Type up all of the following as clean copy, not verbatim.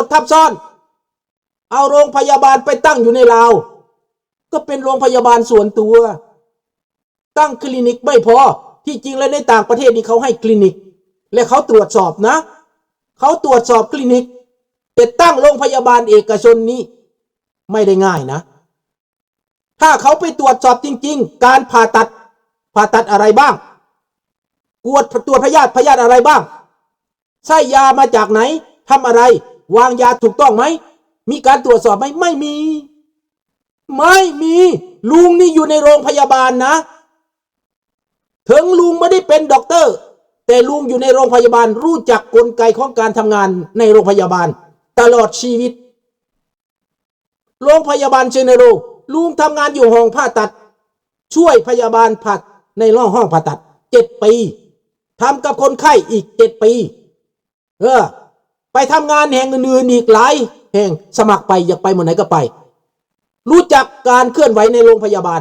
ชน์ทับซ้อนเอาโรงพยาบาลไปตั้งอยู่ในลาวก็เป็นโรงพยาบาลส่วนตัวตั้งคลินิกไม่พอที่จริงแล้วในต่างประเทศนี่เขาให้คลินิกและเขาตรวจสอบนะเขาตรวจสอบคลินิกแต่ตั้งโรงพยาบาลเอกชนนี้ไม่ได้ง่ายนะถ้าเขาไปตรวจสอบจริงๆการผ่าตัดอะไรบ้างตรวจพยาธิอะไรบ้างใช้ยามาจากไหนทำอะไรวางยาถูกต้องไหมมีการตรวจสอบไหมไม่มีลุงนี่อยู่ในโรงพยาบาลนะถึงลุงไม่ได้เป็นด็อกเตอร์แต่ลุงอยู่ในโรงพยาบาลรู้จักกลไกของการทำงานในโรงพยาบาลตลอดชีวิตโรงพยาบาลเชเนโรลุงทำงานอยู่ห้องผ่าตัดช่วยพยาบาลผ่าในห้องผ่าตัด7 ปีทำกับคนไข้อีก7 ปีไปทำงานแห่งอื่นๆอีกหลายแห่งสมัครไปอยากไปหมดไหนก็ไปรู้จักการเคลื่อนไหวในโรงพยาบาล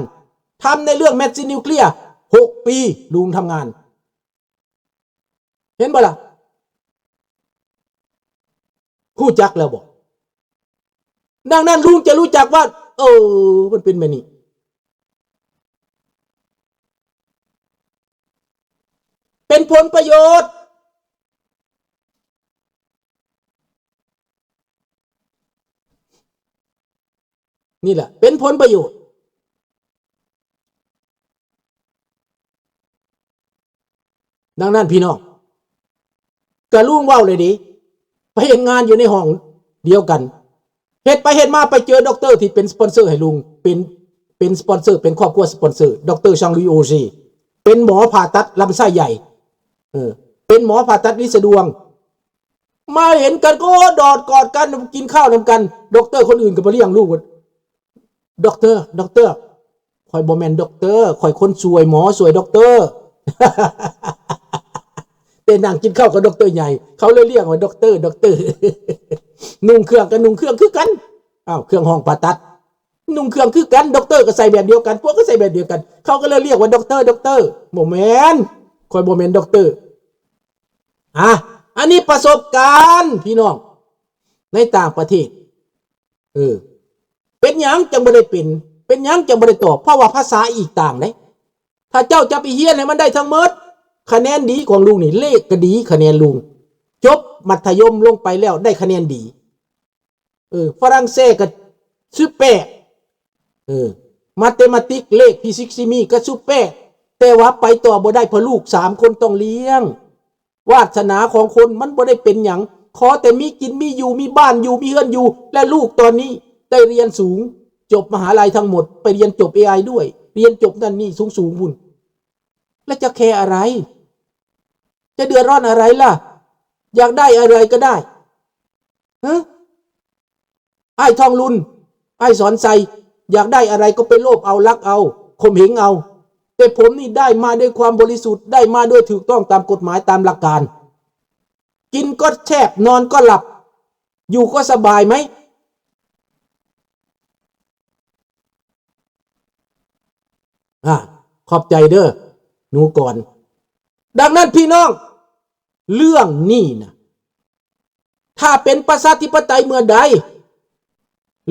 ทำในเรื่องแมดซินนิวเคลียร์6 ปีลุงทำงานเห็นบ่ล่ะรู้จักแล้วบอกดังนั้นลุงจะรู้จักว่ามันเป็นแบบนี้เป็นผลประโยชน์นี่แหละเป็นผลประโยชน์ดังนั้นพี่น้องกะลุงว่าวเลยดิไปเห็นงานอยู่ในห้องเดียวกันเฮ็ดไปเฮ็ดมาไปเจอด็อกเตอร์ที่เป็นสปอนเซอร์ให้ลุงเป็นสปอนเซอร์เป็นครอบครัวสปอนเซอร์ด็อกเตอร์ชางลุยโอซีเป็นหมอผ่าตัดลำไส้ใหญ่เป็นหมอผ่าตัดวิสะดวงมาเห็นกันก็ดอดกอดกันกินข้าวนำกันด็อกเตอร์คนอื่นก็มาเรียกลูกว่าด็อกเตอร์คอยบ่แม่นด็อกเตอร์คอยคนสวยหมอสวยด็อกเตอร์แต่นั่งกินข้าวกับด็อกเตอร์ใหญ่เขาเลยเรียกว่าด็อกเตอร์นุ่งเครื่องกับนุ่งเครื่องคือกันเครื่องห้องผ่าตัดนุ่งเครื่องคือกันด็อกเตอร์ก็ใส่แบบเดียวกันพวกก็ใส่แบบเดียวกันเขาก็เลยเรียกว่าด็อกเตอร์บ่แม่นคอยบ่แม่นด็อกเตอร์อันนี้ประสบการณ์พี่น้องในต่างประเทศเป็นหยังจังบ่ได้เป็นหยังจังบ่ได้ตอบเพราะว่าภาษาอีกต่างเลยถ้าเจ้าจะไปเฮียนให้มันได้ทั้งหมดคะแนนดีของลุงนี่เลขก็ดีคะแนนลุงจบมัธยมลงไปแล้วได้คะแนนดีฝรั่งเศสก็ซุปเปอร์มาเทมาติกเลขฟิสิกส์ซิมีก็ซุปเปอร์แต่ว่าไปต่อบ่ได้เพราะลูก3 คนต้องเลี้ยงวาสนาของคนมันบ่ได้เป็นหยังขอแต่มีกินมีอยู่มีบ้านอยู่มีเฮือนอยู่และลูกตอนนี้ได้เรียนสูงจบมหาลัยทั้งหมดไปเรียนจบ AI ด้วยเรียนจบนั่นนี่สูงพุ่นแล้วจะแคร์อะไรจะเดือดร้อนอะไรล่ะอยากได้อะไรก็ได้ไอ้ทองลุนไอ้สอนใสอยากได้อะไรก็ไปโลภเอาลักเอาข่มเหงเอาแต่ผมนี่ได้มาด้วยความบริสุทธิ์ได้มาด้วยถูกต้องตามกฎหมายตามหลักการกินก็แช่บนอนก็หลับอยู่ก็สบายไหมขอบใจเด้อหนูก่อนดังนั้นพี่น้องเรื่องนี้นะถ้าเป็นประชาธิปไตยเมื่อใด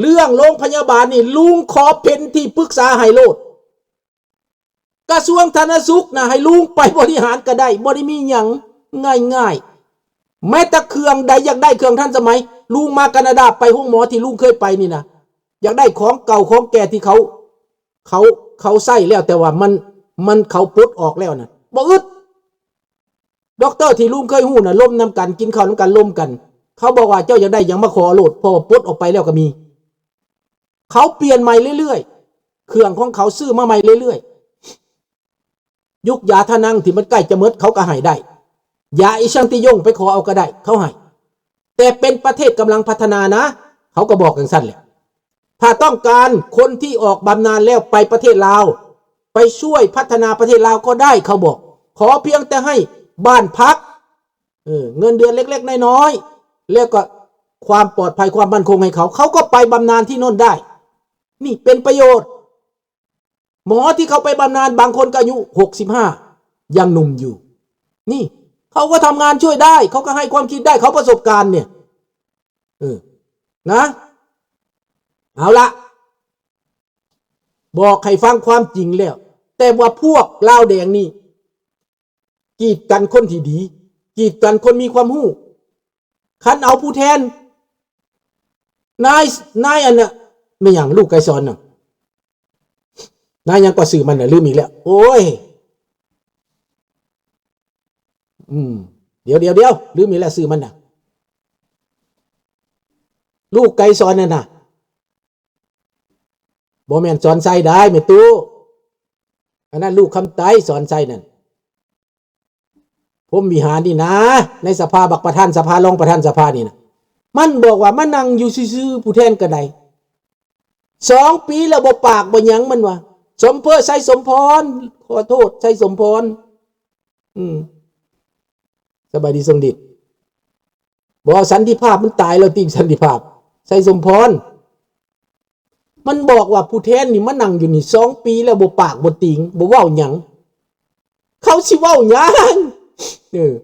เรื่องโรงพยาบาลนี่ลุงขอเป็นที่ปรึกษาให้โลดกระทรวงสาธารณสุขนะให้ลุงไปบริหารก็ได้บ่ได้มีหยังง่ายแม้แต่เครื่องใดอยากได้เครื่องทันสมัยลุงมาแคนาดาไปห้องหมอที่ลุงเคยไปนี่นะอยากได้ของเก่าของแก่ที่เขาใส่แล้วแต่ว่ามันเขาปลดออกแล้วนะบ่อึดด็อกเตอร์ที่ลุงเคยหู้น่ะล้มนำกันกินข้าวนำกันล้มกันเขาบอกว่าเจ้าอยากได้อย่างมาขอโหลดพอปลดออกไปแล้วก็มีเขาเปลี่ยนใหม่เรื่อยๆเครื่องของเขาซื้อมาใหม่เรื่อยๆยุคยาทานังที่มันใกล้จะหมดเขาก็ให้ได้ยาอิชังติยงไปขอเอาก็ได้เขาให้แต่เป็นประเทศกำลังพัฒนานะเขาก็บอกกันสั้นแหละถ้าต้องการคนที่ออกบำนาญแล้วไปประเทศลาวไปช่วยพัฒนาประเทศลาวก็ได้เขาบอกขอเพียงแต่ให้บ้านพักเงินเดือนเล็กๆน้อยๆแล้วก็ความปลอดภัยความมั่นคงให้เขาก็ไปบำนาญที่โน่นได้นี่เป็นประโยชน์หมอที่เขาไปบำนาญบางคนก็อายุ65ยังหนุ่มอยู่นี่เขาก็ทำงานช่วยได้เขาก็ให้ความคิดได้เขาประสบการณ์เนี่ย เออนะเอาละบอกให้ฟังความจริงแล้วแต่ว่าพวกลาวแดงนี่กีดกันคนที่ดีกีดกันคนมีความรู้คันเอาผู้แทนนายอันน่ะไม่อย่างลูกไกรสอนน่ะนายยังก็สื่อมันน่ะลืมอีกแล้วโอ้ยเดี๋ยวลืมอีกแล้วสื่อมันน่ะลูกไกรสอนน่ะบ่แม่นสอนไส้ได้แม่ตู้อันนั้นลูกคำไต้สอนไส้นั่นผมวิหารนี่นะในสภาบักประธานสภารองประธานสภานี่นะมันบอกว่ามันนั่งอยู่ซื่อๆผู้แทนกระได2 ปีแล้วบ่ปากบ่หยังมันว่าสมเพอใส่สมพรขอโทษใส่สมพรสบายดีสมดิษฐ์บอกสันติภาพมันตายแล้วติสันติภาพใส่สมพรมันบอกว่าผู้แทนนี่มันนั่งอยู่นี่2 ปีแล้วบ่ปากบ่ติงบ่เว้าหยังเขาสิเว้าหยัง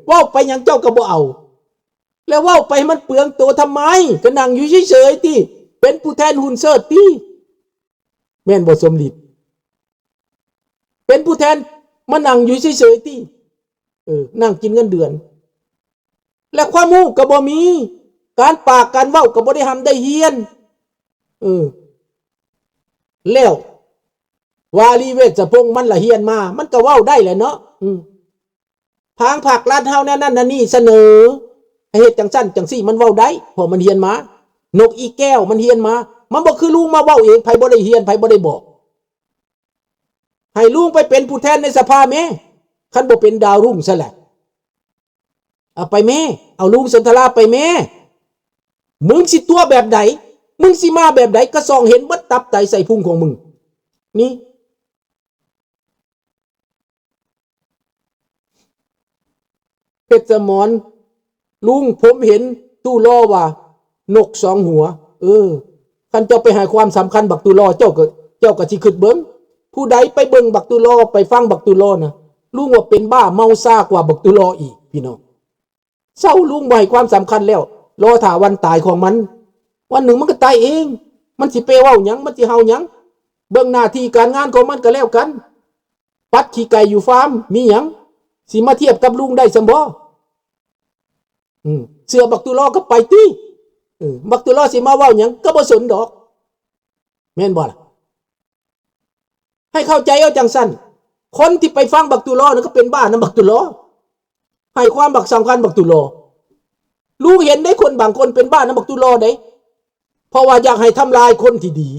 เว้าไปหยังเจ้าก็บ่เอาแล้วเว้าไปมันเปลืองตัวทำไมก็นั่งอยู่เฉยๆติเป็นผู้แทนหุ่นเชิดติแม่นบ่สมดิษฐ์เป็นผู้แทนมานั่งอยู่เฉยๆตินั่งกินเงินเดือนและความรู้ก็บ่มีการปากการเว้าก็บ่ได้ทำได้เฮียนแล้ววาลีเวชพงษ์มันละเฮียนมามันก็เว้าได้แหละเนาะทางภาครัฐเฮานั่นนั่นนี่เสนอให้เฮ็ดจังซั่นจังซี่มันเว้าได้เพราะมันเฮียนมานกอีแก้วมันเฮียนมามันบ่คือลุงมาเว้าเองไผบ่ได้เฮียนไผบ่ได้บอกให้ลุงไปเป็นผู้แทนในสภาแม่คันบ่เป็นดาวรุ่งซะแหละเอาไปแม่เอาลุงสนทราไปแม่มึงสิตัวแบบใดมึงสิมาแบบใดก็ส่องเห็นบัดตับไตใส่พุงของมึงนี่เพชรสมรลุงผมเห็นตู้ล่อว่านก2 หัวคันเจ้าไปให้ความสำคัญบักตู้ล่อเจ้าก็สิคิดเบิ่งผู้ใดไปเบิ่งบักตู้ล่อไปฟังบักตู้ล่อนะลุงว่าเป็นบ้าเมาซ่ากว่าบักตู้ล่ออีกพี่น้องเศร้าลุงบ่ให้ความสำคัญแล้วรอถ้าวันตายของมันวันหนึ่งมันก็ตายเองมันสิไปเว้าหยังมันสิเฮาหยังเบิ่งหน้าที่การงานของมันก็แล้วกันปัดขี้ไก่อยู่ฟาร์มมีหยังสิมาเทียบกับลุงได้ซั่นบ่เสือบักตุลอก็ไปติบักตุลอสิมาเว้าหยังก็บ่สนดอกแม่นบ่ล่ะให้เข้าใจเอาจังซั่นคนที่ไปฟังบักตุลอนั่นก็เป็นบ้านะบักตุลอให้ความบักสำคัญบักตุลอลุงเห็นได้คนบางคนเป็นบ้านะบักตุลอได้เพราะว่าอยากให้ทำลายคนที่ดี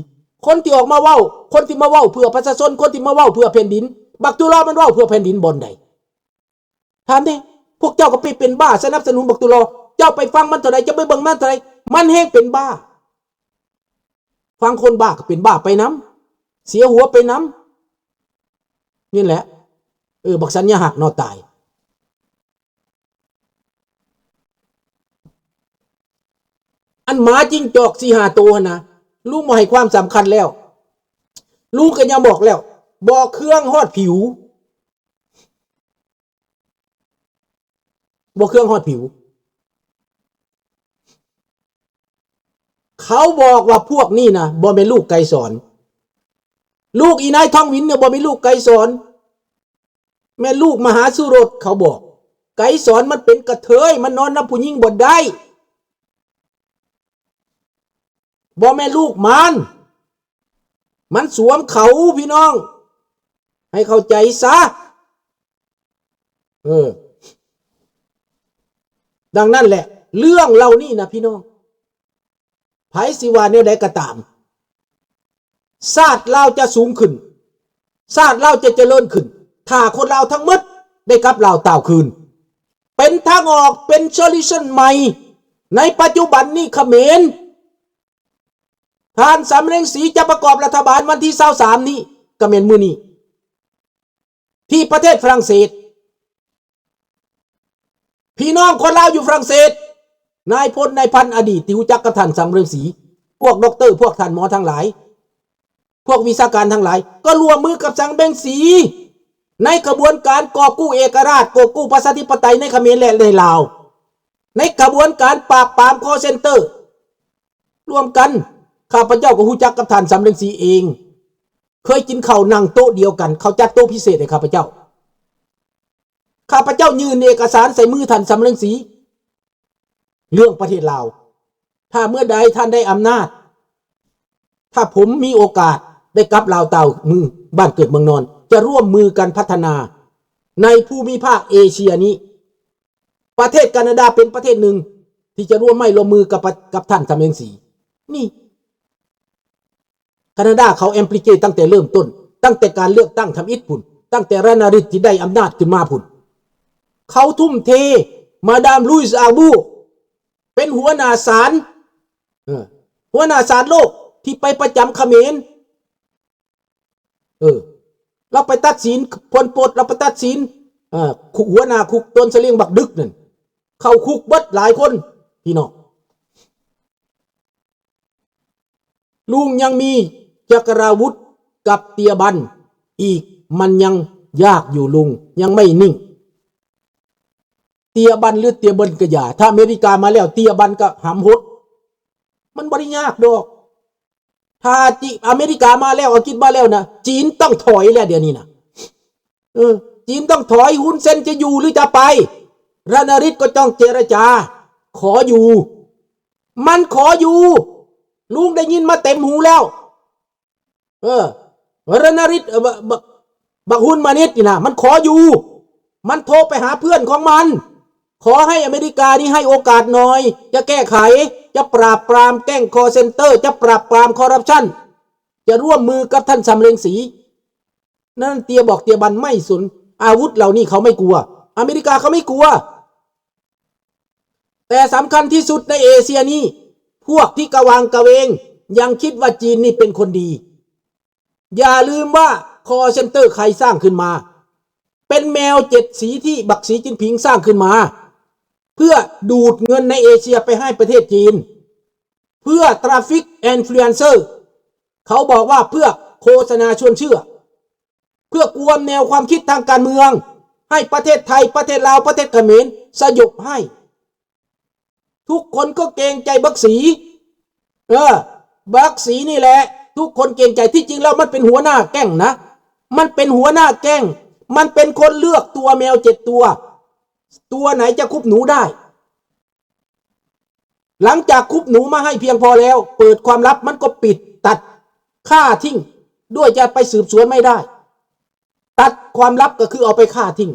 คนที่ออกมาเว้าคนที่มาเว้าเพื่อประชาชนคนที่มาเว้าเพื่อแผ่นดินบักตุลอมันเว้าเพื่อแผ่นดินบ่อนใดถามดิพวกเจ้าก็ไปเป็นบ้าสนับสนุนบักตุลอเจ้าไปฟังมันเท่าใดจะไปเบิ่งมันเท่าใดมันแห้งเป็นบ้าฟังคนบ้าก็เป็นบ้าไปน้ำเสียหัวไปน้ำนี่แหละบักสัญญาหักนอตายอันหมาจิ้งจอก4-5 ตัวนะลุงมาให้ความสำคัญแล้วลุงก็ยังบอกแล้วบอกเครื่องฮอดผิวบอกเครื่องฮอดผิวเขาบอกว่าพวกนี้นะบ่เป็นลูกไกรสอนลูกอีนายทองวินเนี่ยบ่เป็นลูกไกรสอนแม่ลูกมหาสุรสเขาบอกไกรสอนมันเป็นกระเทยมันนอนน้ำผู้หญิงบ่ได้บ่แม่ลูกมันสวมเขาพี่น้องให้เข้าใจซะดังนั้นแหละเรื่องเรานี่นะพี่น้องไผสิว่าแนวใดก็ตามชาติเราจะสูงขึ้นชาติเราจะเจริญขึ้นถ้าคนเราทั้งหมดได้กลับเราเต่าคืนเป็นทางออกเป็นโซลูชันใหม่ในปัจจุบันนี้เขมรท่านสำเร็งศรีจะประกอบรัฐบาลวันที่23นี้เขมรมื้อนี้ที่ประเทศฝรั่งเศสพี่น้องคนลาวอยู่ฝรั่งเศสนายพลนายพันอดีตที่รู้จักกับท่านสำเร็งศรีพวกด็อกเตอร์พวกท่านหมอทั้งหลายพวกวิชาการทั้งหลายก็ร่วมมือกับสำเร็งศรีในกระบวนการกอบกู้เอกราชกอบกู้ประชาธิปไตยในเขมรและในลาวในกระบวนการปราบปรามคอลเซ็นเตอร์ รวมกันข้าพเจ้าก็ฮู้จักกับท่านสำเร็งสีเองเคยกินข้าวนั่งโต๊ะเดียวกันเขาจัดโต๊ะพิเศษให้ข้าพเจ้ายื่นเอกสารใส่มือท่านสำเร็งสีเรื่องประเทศลาวถ้าเมื่อใดท่านได้อำนาจถ้าผมมีโอกาสได้กลับลาวเต่ามือบ้านเกิดเมืองนอนจะร่วมมือกันพัฒนาในภูมิภาคเอเชียนี้ประเทศแคนาดาเป็นประเทศหนึ่งที่จะร่วมมือกับท่านสำเร็งสีนี่แคนาดาเขาแอมพลิเกตตั้งแต่เริ่มต้นตั้งแต่การเลือกตั้งทำอิฐพุ่นตั้งแต่รานาริตที่ได้อำนาจขึ้นมาพุ่นเขาทุ่มเทมาดามลุยส์อาบูเป็นหัวหน้าศาลโลกที่ไปประจำเขมรเราไปตัดสินพลปลดเราไปตัดสินหัวหน้าคุกต้นเสลียงบักดึกนั่นเข้าคุกเบิดหลายคนพี่น้องลุงยังมีจักราวุธกับเตียบันอีกมันยังยากอยู่ลุงยังไม่นิ่งเตียบันหรือเตียบันก็อย่าถ้าอเมริกามาแล้วเตียบันก็หำหดมันบ่ได้ยากดอกถ้าอเมริกามาแล้วอังกฤษมาแล้วนะจีนต้องถอยแล้วเดี๋ยวนี้นะจีนต้องถอยฮุนเซนจะอยู่หรือจะไปรานาริตก็ต้องเจรจาขออยู่มันขออยู่ลุงได้ยินมาเต็มหูแล้วรานาริตบักฮุนมานิดนี่นะมันขออยู่มันโทรไปหาเพื่อนของมันขอให้อเมริกานี่ให้โอกาสหน่อยจะแก้ไขจะปราบปรามแก๊งคอเซ็นเตอร์จะปราบปรามคอร์รัปชันจะร่วมมือกับท่านสำเร็งสีนั่นเตียบอกเตียบันไม่สนอาวุธเหล่านี้เขาไม่กลัวอเมริกาเขาไม่กลัวแต่สำคัญที่สุดในเอเชียนี้พวกที่กระวังกระเวงยังคิดว่าจีนนี่เป็นคนดีอย่าลืมว่าคอเซ็นเตอร์ใครสร้างขึ้นมาเป็นแมว7 สีที่บักสีจิ้นผิงสร้างขึ้นมาเพื่อดูดเงินในเอเชียไปให้ประเทศจีนเพื่อทราฟิกอินฟลูเอนเซอร์เขาบอกว่าเพื่อโฆษณาชวนเชื่อเพื่อกวนแนวความคิดทางการเมืองให้ประเทศไทยประเทศลาวประเทศเขมรสยบให้ทุกคนก็เกรงใจบักสีบักสีนี่แหละทุกคนเกรงใจที่จริงแล้วมันเป็นหัวหน้าแก๊งนะมันเป็นหัวหน้าแก๊งมันเป็นคนเลือกตัวแมว7 ตัวไหนจะคุบหนูได้หลังจากคุบหนูมาให้เพียงพอแล้วเปิดความลับมันก็ปิดตัดฆ่าทิ้งด้วยจะไปสืบสวนไม่ได้ตัดความลับก็คือเอาไปฆ่าทิ้ง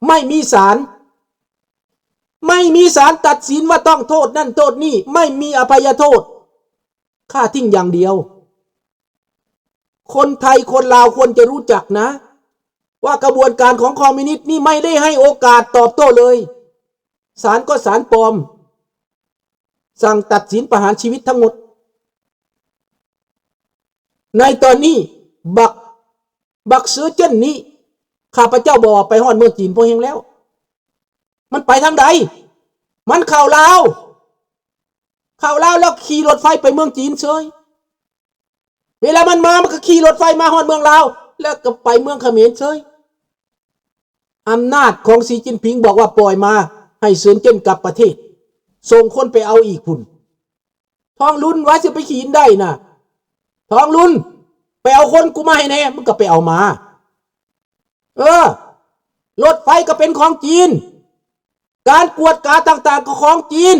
ไม่มีศาลตัดสินว่าต้องโทษนั่นโทษนี่ไม่มีอภัยโทษฆ่าทิ้งอย่างเดียวคนไทยคนลาวควรจะรู้จักนะว่ากระบวนการของคอมมิวนิสต์นี่ไม่ได้ให้โอกาสตอบโต้เลยศาลก็ศาลปลอมสั่งตัดสินประหารชีวิตทั้งหมดในตอนนี้บักเสือเจิ้นนี้ข้าพเจ้าบอกไปฮอดเมืองจีนพอเฮงแล้วมันไปทางใดมันเข้าลาวแล้วขี่รถไฟไปเมืองจีนเฉยเวลามันมามันก็ขี่รถไฟมาฮอดเมืองลาวแล้วก็ไปเมืองเขมรเฉยอำนาจของสีจิ้นผิงบอกว่าปล่อยมาให้เสือเจิ้นกลับประเทศส่งคนไปเอาอีกพุ่นทองลุนว่าจะไปขี่ได้นะทองลุนไปเอาคนกูมาให้แน่มันก็ไปเอามารถไฟก็เป็นของจีนการกวดกาต่างๆก็ของจีน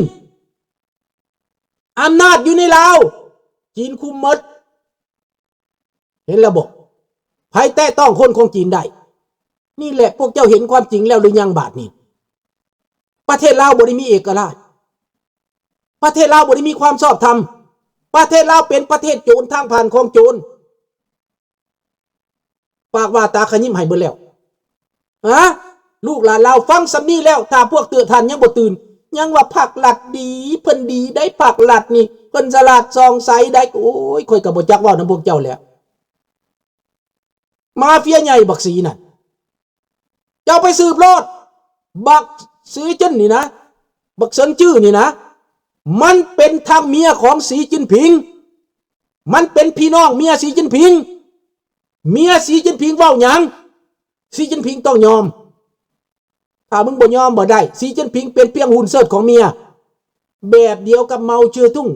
อำนาจอยู่ในลาวจีนคุมหมดเห็นแล้วบอกใครแตะต้องคนของจีนได้นี่แหละพวกเจ้าเห็นความจริงแล้วหรือยังบาดนี้ประเทศลาวบ่ได้มีเอกราชประเทศลาวบ่ได้มีความชอบธรรมประเทศลาวเป็นประเทศโจรทางผ่านของโจรปากว่าตาขยิ้มให้เบิดแล้วลูกหลานเราฟังสำนี้แล้วถ้าพวกเตือนทันยังบ่ตื่นยังว่าผักหลัดดีเพิ่นดีได้ผักหลัดนี่เพิ่นสลัดซองใสได้โอ้ยค่อยก็บ่จักเว้านำพวกเจ้าแล้วมาเฟียใหญ่บักสีน่ะเจ้าไปสืบโลดบักสีจิ้นนี่นะบักเซินจื้อนี่นะมันเป็นทางเมียของสีจิ้นผิงมันเป็นพี่น้องเมียสีจิ้นผิงเมียสีจิ้นผิงเว้าหยังสีจิ้นผิงต้องยอมถ้ามึงบ่ยอมบ่ได้สีจิ้นผิงเป็นเพียงหุ่นเสิร์ชของเมียแบบเดียวกับเมาเจือทุ่ง